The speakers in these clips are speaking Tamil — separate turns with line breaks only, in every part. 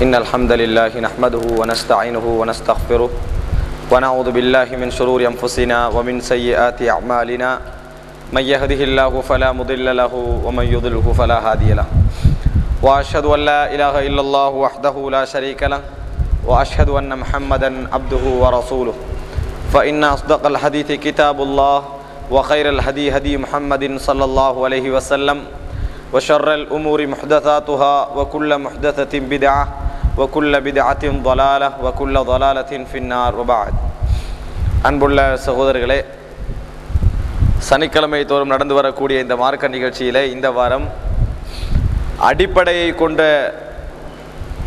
إن الحمد لله نحمده ونستعينه ونستغفره ونعوذ بالله من شرور أنفسنا ومن سيئات أعمالنا من يهده الله فلا مضل له ومن يضلله فلا هادي له وأشهد أن لا إله إلا الله وحده لا شريك له وأشهد أن محمدا عبده ورسوله فإن أصدق الحديث كتاب الله وخير الهدي هدي محمد صلى الله عليه وسلم وشر الأمور محدثاتها وكل محدثة بدعة وكل بدعة ضلالة وكل ضلالة في النار وبعد அன்புள்ள சகோதரர்களே, சனிக்கிழமை தோறும் நடந்து வரக்கூடிய இந்த மார்க்க நிகழ்ச்சியிலே இந்த வாரம்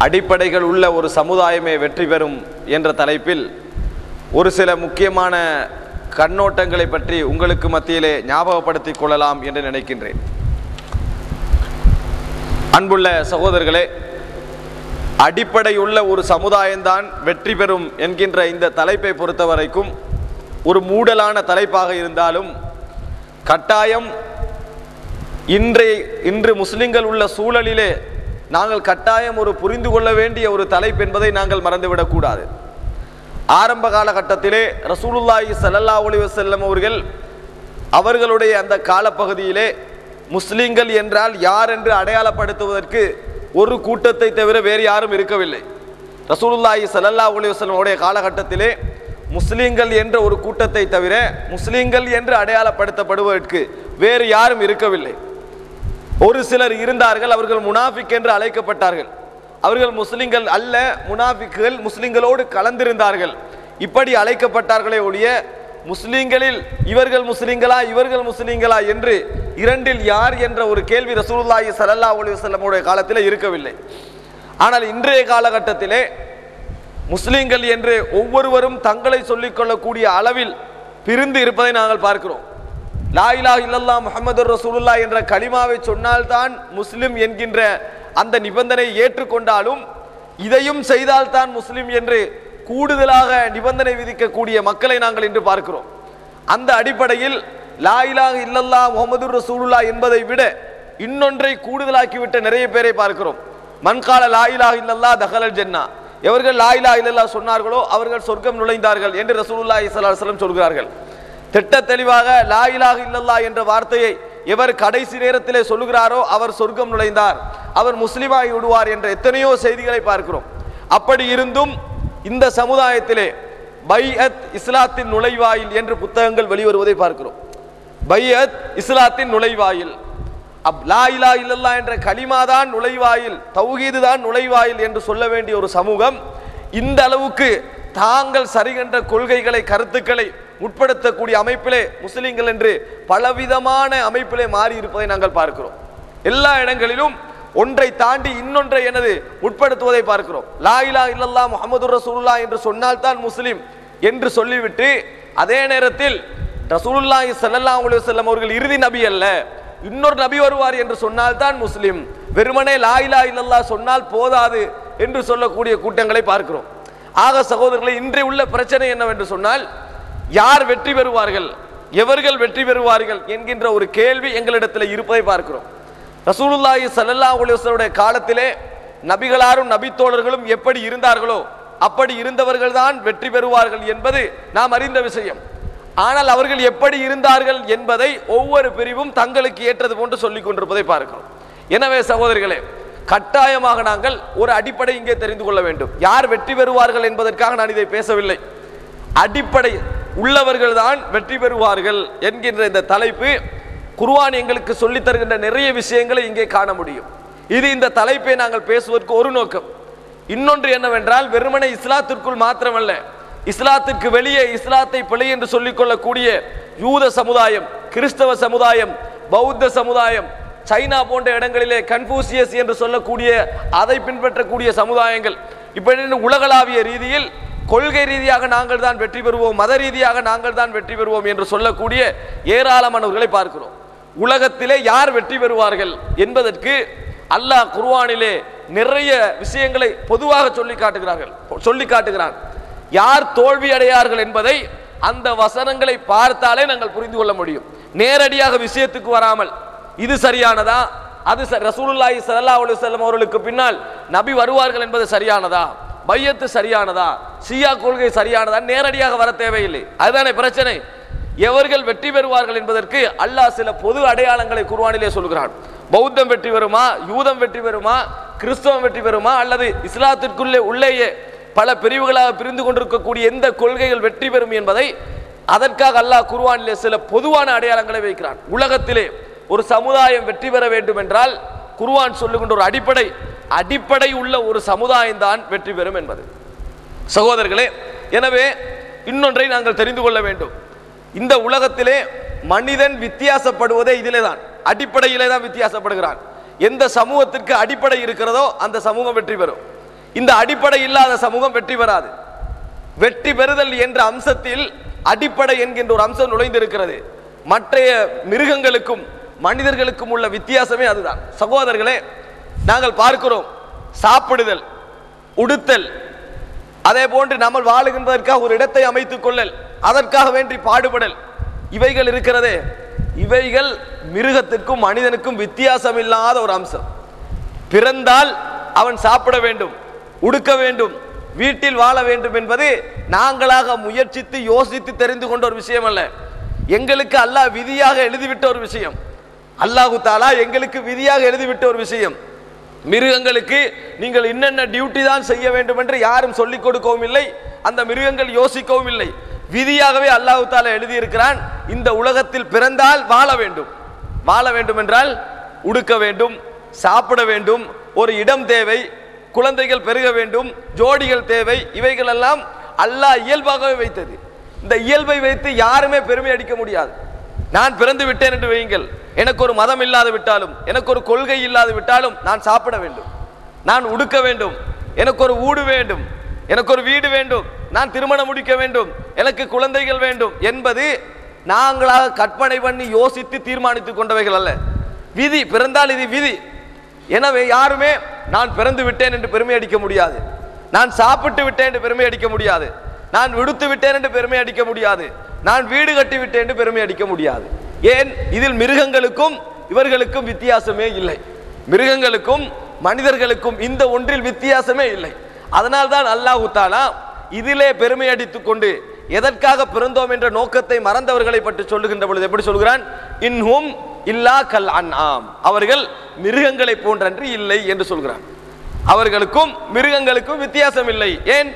அடிப்படைகள் உள்ள ஒரு சமுதாயமே வெற்றி பெறும் என்ற தலைப்பில் ஒரு சில முக்கியமான கண்ணோட்டங்களை பற்றி உங்களுக்கு மத்தியிலே ஞாபகப்படுத்திக் கொள்ளலாம் என்று நினைக்கின்றேன். அன்புள்ள சகோதரர்களே, அடிப்படை உள்ள ஒரு சமுதாயம்தான் வெற்றி பெறும் என்கின்ற இந்த தலைப்பை பொறுத்த வரைக்கும் ஒரு மூடலான தலைப்பாக இருந்தாலும் கட்டாயம் இன்று முஸ்லிம்கள் உள்ள சூழலிலே நாங்கள் கட்டாயம் ஒரு புரிந்து கொள்ள வேண்டிய ஒரு தலைப்பு என்பதை நாங்கள் மறந்துவிடக்கூடாது. ஆரம்ப காலகட்டத்திலே ரசூலுல்லாஹி ஸல்லல்லாஹு அலைஹி வஸல்லம் அவர்களுடைய அந்த காலப்பகுதியிலே முஸ்லிம்கள் என்றால் யார் என்று அடையாளப்படுத்துவதற்கு ஒரு கூட்டத்தை தவிர வேறு யாரும் இருக்கவில்லை. ரசூலுல்லாஹி ஸல்லல்லாஹு அலைஹி வஸல்லம் உடைய காலகட்டத்திலே முஸ்லிம்கள் என்ற ஒரு கூட்டத்தை தவிர முஸ்லிம்கள் என்று அடையாளப்படுத்தப்படுவதற்கு வேறு யாரும் இருக்கவில்லை. ஒரு சிலர் இருந்தார்கள், அவர்கள் முனாஃபிக் என்று அழைக்கப்பட்டார்கள். அவர்கள் முஸ்லிம்கள் அல்ல, முனாஃபிக்குகள், முஸ்லிம்களோடு கலந்திருந்தார்கள், இப்படி அழைக்கப்பட்டார்களே ஒழிய முஸ்லிம்களில் இவர்கள் முஸ்லிம்களா என்று இரண்டில் யார் என்ற ஒரு கேள்வி ரசூலுல்லாஹி ஸல்லல்லாஹு அலைஹி வஸல்லம் உடைய காலத்தில் இருக்கவில்லை. ஆனால் இன்றைய காலகட்டத்திலே முஸ்லிம்கள் என்று ஒவ்வொருவரும் தங்களை சொல்லிக் கொள்ளக்கூடிய அளவில் பிரிந்து இருப்பதை நாங்கள் பார்க்கிறோம். லா இலாஹ இல்லல்லாஹ் முஹம்மதுர் ரசூலுல்லாஹ் என்ற கலிமாவை சொன்னால்தான் முஸ்லிம் என்கின்ற அந்த நிபந்தனை ஏற்றுக்கொண்டாலும் இதையும் செய்தால்தான் முஸ்லிம் என்று கூடுதலாக நிபந்தனை விதிக்கக்கூடிய மக்களை நாங்கள் இன்று பார்க்கிறோம். அந்த அடிப்படையில் லா இலாஹ இல்லல்லாஹ் முஹம்மதுர் ரசூலுல்லாஹ் என்பதை விட இன்னொன்றை கூடுதலாக்கிவிட்ட நிறைய பேரை பார்க்கிறோம். மன்கால லா இலாஹ இல்லல்லாஹ் தஹலல் ஜன்னா, எவர்கள் லா இலாஹ இல்லல்லாஹ் சொன்னார்களோ அவர்கள் சொர்க்கம் நுழைந்தார்கள் என்று ரசூலுல்லாஹி ஸல்லல்லாஹு அலைஹி வஸல்லம் சொல்கிறார்கள். திட்ட தெளிவாக லா இலாஹ இல்லல்லாஹ் என்ற வார்த்தையை எவர் கடைசி நேரத்திலே சொல்லுகிறாரோ அவர் சொர்க்கம் நுழைந்தார், அவர் முஸ்லிமாகி விடுவார் என்ற எத்தனையோ செய்திகளை பார்க்கிறோம். அப்படி இருந்தும் இந்த சமுதாயத்திலே பைஅத் இஸ்லாத்தின் நுழைவாயில் என்று புத்தகங்கள் வெளிவருவதை பார்க்கிறோம். பைஅத் இஸ்லாத்தின் நுழைவாயில், லா இலாஹ இல்லல்லாஹ் என்ற கலிமாதான் நுழைவாயில், தௌஹீது தான் நுழைவாயில் என்று சொல்ல வேண்டிய ஒரு சமூகம் இந்த அளவுக்கு தாங்கள் சரிகண்ட கொள்கைகளை கருத்துக்களை உட்படுத்தக்கூடிய அமைப்பிலே முஸ்லிம்கள் என்று பலவிதமான அமைப்பிலே மாறி இருப்பதை நாங்கள் பார்க்கிறோம். எல்லா இடங்களிலும் ஒன்றை தாண்டி இன்னொன்றை உட்படுத்துவதை பார்க்கிறோம். லா இலாஹ இல்லல்லாஹ் முஹம்மதுர் ரசூலுல்லாஹ் என்று சொன்னால்தான் முஸ்லிம் என்று சொல்லிவிட்டு அதே நேரத்தில் ரசூலுல்லாஹி ஸல்லல்லாஹு அலைஹி வஸல்லம் அவர்கள் இறுதி நபி அல்ல, இன்னொரு நபி வருவார் என்று சொன்னால்தான் முஸ்லிம், வெறுமனே லா இலாஹ இல்லல்லாஹ் சொன்னால் போதாது என்று சொல்லக்கூடிய கூட்டங்களை பார்க்கிறோம். ஆக சகோதரர்களை, இன்றைய உள்ள பிரச்சனை என்னவென்று சொன்னால் யார் வெற்றி பெறுவார்கள், எவர்கள் வெற்றி பெறுவார்கள் என்கின்ற ஒரு கேள்வி எங்களிடத்தில் இருப்பதை பார்க்கிறோம். ரசூலுல்லாஹி ஸல்லல்லாஹு அலைஹி வஸல்லம் காலத்திலே நபிகளாரும் நபித்தோழர்களும் எப்படி இருந்தார்களோ அப்படி இருந்தவர்கள் தான் வெற்றி பெறுவார்கள் என்பது நாம் அறிந்த விஷயம். ஆனால் அவர்கள் எப்படி இருந்தார்கள் என்பதை ஒவ்வொரு பிரிவும் தங்களுக்கு ஏற்றது போன்று சொல்லிக் கொண்டிருப்பதை பார்க்கிறோம். எனவே சகோதரிகளே, கட்டாயமாக நாங்கள் ஒரு அடிப்படை இங்கே தெரிந்து கொள்ள வேண்டும். யார் வெற்றி பெறுவார்கள் என்பதற்காக நான் இதை பேசவில்லை. அடிப்படை உள்ளவர்கள் தான் வெற்றி பெறுவார்கள் என்கின்ற இந்த தலைப்பு குர்ஆன் எங்களுக்கு சொல்லித் தருகின்ற நிறைய விஷயங்களை இங்கே காண முடியும். இது இந்த தலைப்பை நாங்கள் பேசுவதற்கு ஒரு நோக்கம். இன்னொன்று என்னவென்றால், வெறுமனே இஸ்லாத்திற்குள் மாத்திரமல்ல, இஸ்லாத்திற்கு வெளியே இஸ்லாத்தை பிழை என்று சொல்லிக் கொள்ளக்கூடிய யூத சமுதாயம், கிறிஸ்தவ சமுதாயம், பௌத்த சமுதாயம், சைனா போன்ற இடங்களிலே கன்ஃபூசியஸ் என்று சொல்லக்கூடிய அதை பின்பற்றக்கூடிய சமுதாயங்கள், இப்படி உலகளாவிய ரீதியில் கொள்கை ரீதியாக நாங்கள் தான் வெற்றி பெறுவோம், மத ரீதியாக நாங்கள் தான் வெற்றி பெறுவோம் என்று சொல்லக்கூடிய ஏராளமானவர்களை பார்க்கிறோம். உலகத்திலே யார் வெற்றி பெறுவார்கள் என்பதற்கு அல்லாஹ் குர்ஆனிலே நிறைய விஷயங்களை பொதுவாக சொல்லி காட்டுகிறான். யார் தோல்வி அடையார்கள் என்பதை அந்த வசனங்களை பார்த்தாலே நாங்கள் புரிந்து கொள்ள முடியும். நேரடியாக விஷயத்துக்கு வராமல் இது சரியானதா அது ரசூலுல்லாஹி ஸல்லல்லாஹு அலைஹி வஸல்லம் அவர்களுக்கு பின்னால் நபி வருவார்கள் என்பது சரியானதா, பையத்து சரியானதா, ஷியா கொள்கை சரியானதா, நேரடியாக வர தேவையில்லை. அதுதானே பிரச்சனை. எவர்கள் வெற்றி பெறுவார்கள் என்பதற்கு அல்லாஹ் சில பொது அடையாளங்களை குர்ஆனிலே சொல்கிறான். பௌத்தம் வெற்றி பெறுமா, யூதம் வெற்றி பெறுமா, கிறிஸ்தவம் வெற்றி பெறுமா, அல்லது இஸ்லாத்திற்குள்ளே உள்ளேயே பல பிரிவுகளாக பிரிந்து கொண்டிருக்கக்கூடிய எந்த கொள்கைகள் வெற்றி பெறும் என்பதை அதற்காக அல்லாஹ் குர்ஆனிலே சில பொதுவான அடையாளங்களை வைக்கிறான். உலகத்திலே ஒரு சமுதாயம் வெற்றி பெற வேண்டும் என்றால் குர்ஆன் சொல்லுகின்ற ஒரு அடிப்படை உள்ள ஒரு சமுதாயம் தான் வெற்றி பெறும் என்பது. சகோதரர்களே, எனவே இன்னொன்றை நாங்கள் தெரிந்து கொள்ள வேண்டும். இந்த உலகத்திலே மனிதன் வித்தியாசப்படுவதே இதிலே தான், அடிப்படையிலே தான் வித்தியாசப்படுகிறான். எந்த சமூகத்திற்கு அடிப்படை இருக்கிறதோ அந்த சமூகம் வெற்றி பெறும். இந்த அடிப்படை இல்லாத சமூகம் வெற்றி பெறாது. வெற்றி பெறுதல் என்ற அம்சத்தில் அடிப்படை என்கின்ற ஒரு அம்சம் நுழைந்திருக்கிறது. மற்ற மிருகங்களுக்கும் மனிதர்களுக்கும் உள்ள வித்தியாசமே அதுதான். சகோதரர்களே, நாங்கள் பார்க்கிறோம், சாப்பிடுதல், உடுத்தல், அதே போன்று நம்ம வாழுகின்றதற்காக ஒரு இடத்தை அமைத்துக் கொள்ளல், அதற்காக வேண்டி பாடுபடல், இவைகள் இருக்கிறதே, இவைகள் மிருகத்திற்கும் மனிதனுக்கும் வித்தியாசம் இல்லாத ஒரு அம்சம். பிறந்தால் அவன் சாப்பிட வேண்டும், உடுக்க வேண்டும், வீட்டில் வாழ வேண்டும் என்பது நாங்களாக முயற்சித்து யோசித்து தெரிந்து கொண்ட ஒரு விஷயம் அல்ல. எங்களுக்கு அல்லாஹ் விதியாக எழுதிவிட்ட ஒரு விஷயம். அல்லாஹு தஆலா எங்களுக்கு விதியாக எழுதிவிட்ட ஒரு விஷயம். மிருகங்களுக்கு நீங்கள் இன்னென்ன டியூட்டி தான் செய்ய வேண்டும் என்று யாரும் சொல்லிக் கொடுக்கவும் இல்லை, அந்த மிருகங்கள் யோசிக்கவும் இல்லை. விதியாகவே அல்லாஹு தஆலா எழுதியிருக்கிறான். இந்த உலகத்தில் பிறந்தால் வாழ வேண்டும். வாழ வேண்டும் என்றால் உடுக்க வேண்டும், சாப்பிட வேண்டும், ஒரு இடம் தேவை, குழந்தைகள் பெருக வேண்டும், ஜோடிகள் தேவை. இவைகள் எல்லாம் அல்லாஹ் இயல்பாகவே வைத்தது. இந்த இயல்பை வைத்து யாருமே பெருமை அடிக்க முடியாது. நான் பிறந்து விட்டேன் என்று வையுங்கள், எனக்கு ஒரு மதம் இல்லாது விட்டாலும், எனக்கு ஒரு கொள்கை இல்லாது விட்டாலும் நான் சாப்பிட வேண்டும், நான் உடுக்க வேண்டும், எனக்கு ஒரு ஊடு வேண்டும், எனக்கு ஒரு வீடு வேண்டும், நான் திருமணம் முடிக்க வேண்டும், எனக்கு குழந்தைகள் வேண்டும் என்பது நாங்களாக கற்பனை பண்ணி யோசித்து தீர்மானித்துக் கொண்டவைகள் அல்ல. விதி. பிறந்தால் இது விதி. எனவே யாருமே நான் பிறந்து விட்டேன் என்று பெருமை அடிக்க முடியாது, நான் சாப்பிட்டு விட்டேன் என்று பெருமை அடிக்க முடியாது, நான் விடுத்து விட்டேன் என்று பெருமை அடிக்க முடியாது, நான் வீடு கட்டி விட்டேன் என்று பெருமை அடிக்க முடியாது. ஏன்? இதில் மிருகங்களுக்கும் இவர்களுக்கும் வித்தியாசமே இல்லை. மிருகங்களுக்கும் மனிதர்களுக்கும் இந்த ஒன்றில் வித்தியாசமே இல்லை. அதனால்தான் அல்லாஹ் தஆலா இதிலே பெருமை அடித்துக் கொண்டு எதற்காக பிறந்தோம் என்ற நோக்கத்தை மறந்தவர்களை பற்றி சொல்லுகின்ற பொழுது எப்படி சொல்கிறான்? இன்ஹும் இல்லா கல் அன்ஆம், அவர்கள் மிருகங்களை போன்றன்று இல்லை என்று சொல்கிறான். அவர்களுக்கும் மிருகங்களுக்கும் வித்தியாசம் இல்லை. ஏன்?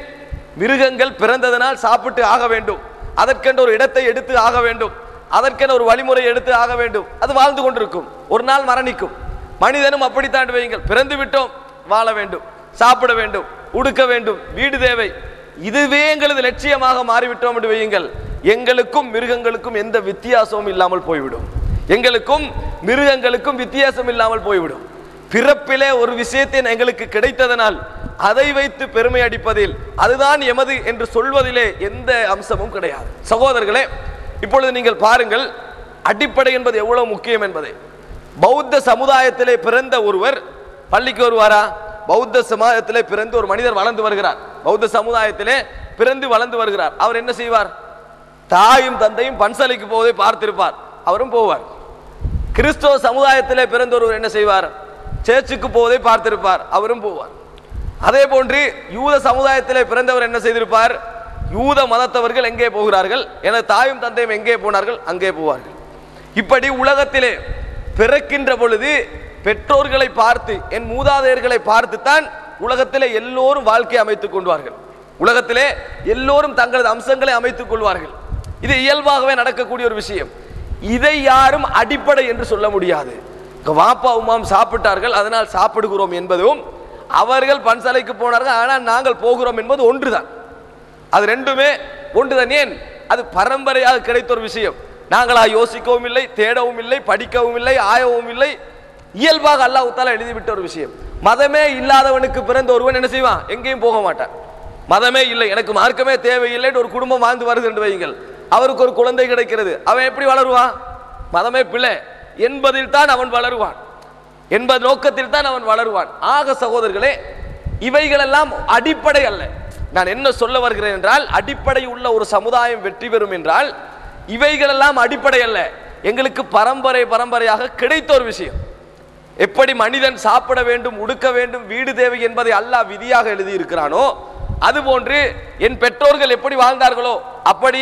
மிருகங்கள் பிறந்ததனால் சாப்பிட்டு ஆக வேண்டும், அதற்கென்ற ஒரு இடத்தை எடுத்து ஆக வேண்டும், அதற்கென ஒரு வழிமுறை எடுத்து ஆக வேண்டும், அது வாழ்ந்து கொண்டிருக்கும், ஒரு நாள் மரணிக்கும். மனிதனும் அப்படித்தான் வையுங்கள், பிறந்து விட்டோம், வாழ வேண்டும், சாப்பிட வேண்டும், உடுக்க வேண்டும், வீடு தேவை, இதுவே எங்களது லட்சியமாக மாறிவிட்டோம் என்று வையுங்கள், எங்களுக்கும் மிருகங்களுக்கும் எந்த வித்தியாசமும் இல்லாமல் போய்விடும். எங்களுக்கும் மிருகங்களுக்கும் வித்தியாசம் இல்லாமல் போய்விடும். பிறப்பிலே ஒரு விஷயத்தை எங்களுக்கு கிடைத்ததனால் அதை வைத்து பெருமை அடிப்பதில், அதுதான் எமது என்று சொல்வதிலே எந்த அம்சமும் கிடையாது. சகோதரர்களே, இப்பொழுது நீங்கள் பாருங்கள், அடிப்படை என்பது எவ்வளவு முக்கியம் என்பதை. பௌத்த சமுதாயத்திலே பிறந்த ஒருவர் பள்ளிக்கு வருவாரா? பௌத்த சமுதாயத்திலே பிறந்து ஒரு மனிதர் வளர்ந்து வருகிறார், பௌத்த சமுதாயத்திலே பிறந்து வளர்ந்து வருகிறார். அவர் என்ன செய்வார்? தாயும் தந்தையும் பன்சலைக்கு போவதை பார்த்திருப்பார், அவரும் போவார். கிறிஸ்தவ சமுதாயத்திலே பிறந்த ஒருவர் என்ன செய்வார்? சேர்ச்சுக்கு போவதை பார்த்திருப்பார், அவரும் போவார். அதே போன்று யூத சமுதாயத்திலே பிறந்தவர் என்ன செய்திருப்பார்? யூத மதத்தவர்கள் எங்கே போகிறார்கள், எனது தாயும் தந்தையும் எங்கே போனார்கள், அங்கே போவார்கள். இப்படி உலகத்திலே பிறக்கின்ற பொழுது பெற்றோர்களை பார்த்து, என் மூதாதையர்களை பார்த்து தான் உலகத்திலே எல்லோரும் வாழ்க்கை அமைத்துக் கொள்வார்கள். உலகத்திலே எல்லோரும் தங்களது அம்சங்களை அமைத்துக் கொள்வார்கள். இது இயல்பாகவே நடக்கக்கூடிய ஒரு விஷயம். இதை யாரும் அடிப்படை என்று சொல்ல முடியாது. வாப்பா உமாம் சாப்பிட்டார்கள் அதனால் சாப்பிடுகிறோம் என்பதும், அவர்கள் பன்சலைக்கு போனார்கள் ஆனால் நாங்கள் போகிறோம் என்பது ஒன்றுதான். அது ரெண்டுமே ஒன்றுதான். ஏன்? அது பரம்பரையாக கிடைத்த ஒரு விஷயம். நாங்களாக யோசிக்கவும் இல்லை, தேடவும் இல்லை, படிக்கவும் இல்லை, ஆயவும் இல்லை, இயல்பாக அல்லாஹ் தஆலா எழுதிவிட்ட ஒரு விஷயம். மதமே இல்லாதவனுக்கு பிறந்த ஒருவன் என்ன செய்வான்? எங்கேயும் போக மாட்டான். மதமே இல்லை, எனக்கு மார்க்கமே தேவையில்லை, ஒரு குடும்பம் வாழ்ந்து வருது என்று வையுங்கள், அவருக்கு ஒரு குழந்தை கிடைக்கிறது, அவன் எப்படி வளருவான்? மதமே பிள்ளை என்பதில் தான் அவன் வளருவான், என்பது நோக்கத்தில் தான் அவன் வளருவான். ஆக சகோதரர்களே, இவைகளெல்லாம் அடிப்படை அல்ல. நான் என்ன சொல்ல வருகிறேன் என்றால், அடிப்படை உள்ள ஒரு சமுதாயம் வெற்றி பெறும் என்றால் இவைகளெல்லாம் அடிப்படை அல்ல, எங்களுக்கு பரம்பரையாக கிடைத்த ஒரு விஷயம். எப்படி மனிதன் சாப்பிட வேண்டும், உடுக்க வேண்டும், வீடு தேவை என்பதை அல்லாஹ் விதியாக எழுதி இருக்கிறானோ அதுபோன்று என் பெற்றோர்கள் எப்படி வாழ்ந்தார்களோ அப்படி